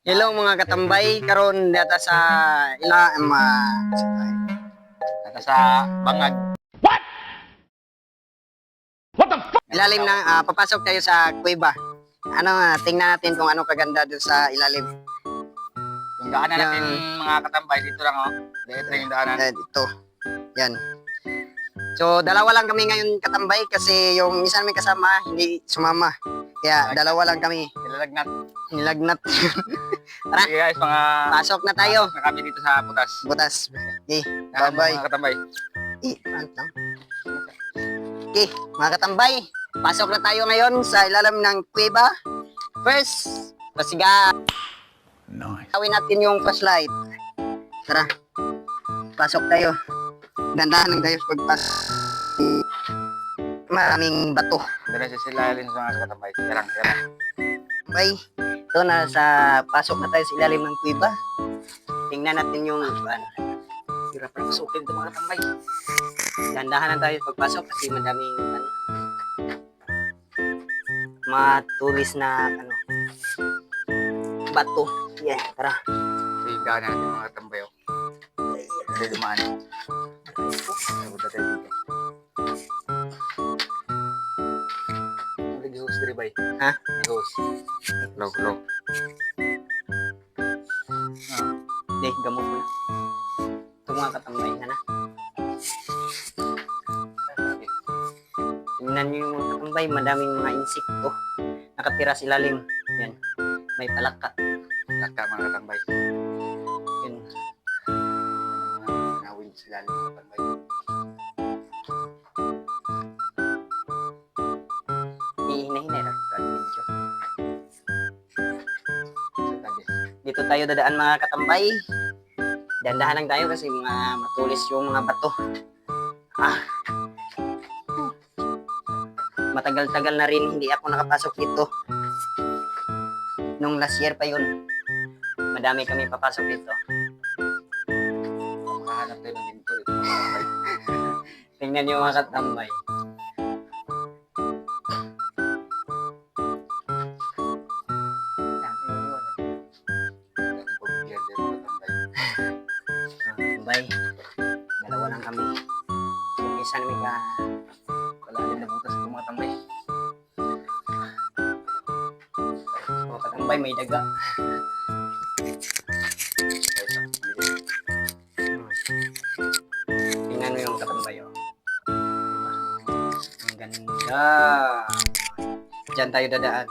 Hello mga katambay, karon data sa At sa bangag. ilalim ng papasok tayo sa kuweba. Tingnan natin kung ano kaganda doon sa ilalim. Yung daanan natin mga katambay dito lang oh. Dito yung daanan. Ito. Yan. So, dalawa lang kami ngayon katambay kasi yung isa namin kasama hindi sumama. Kaya dalawa lang kami. Nilalagnat. Nilagnat. Tara, Okay guys, mga pasok na tayo. pasok na kami dito sa butas. Butas. Okay, Daan mo, bye-bye. mga katambay. Okay, mga katambay, pasok na tayo ngayon sa ilalim ng kuweba. First, pasiga. Nice. Gawin natin yung flashlight. Tara, pasok tayo. Dandahan lang tayo pagpasok. Maraming bato. Dito sa silalin sa mga katambay. Yarang. Bye. Ito na pasok na tayo sa ilalim ng kuweba. Tingnan natin yung Hirap na pasukin ito mga katambay. dandahan lang tayo pagpasok kasi madaming matulis na bato. Yeah, tara. Ito yung daanan natin mga katambay oh. Hindi dumaan. Sabuta tayo dito. Nag-host rin ba? Ha? Nag-host. Low. Hindi, gamot mo na. Ito mga katambay na. Tingnan nyo yung mga katambay, madaming mga insekto. Nakatira sa ilalim. Yan. May palaka. Laka mga katambay. Yan. Nawin sila mga katambay. Hihina-hina lang sa video. So, lagi. Dito tayo dadaan mga katambay. Dandahan lang tayo kasi mga matulis yung mga bato. Matagal-tagal na rin hindi ako nakapasok dito. Nung last year pa yun. Madami kami papasok dito. Makahanap tayo ng ginto dito mga katambay. Tingnan nyo mga katambay. Dating pag-bigyan tayo mga katambay. Katambay. Dalawa lang kami. Yung isa namin Kalalim na butas ito mga katambay. katambay may daga. Tingnan mo yung katambay. Oh. Diba? Ang ganda. Diyan tayo dadaan.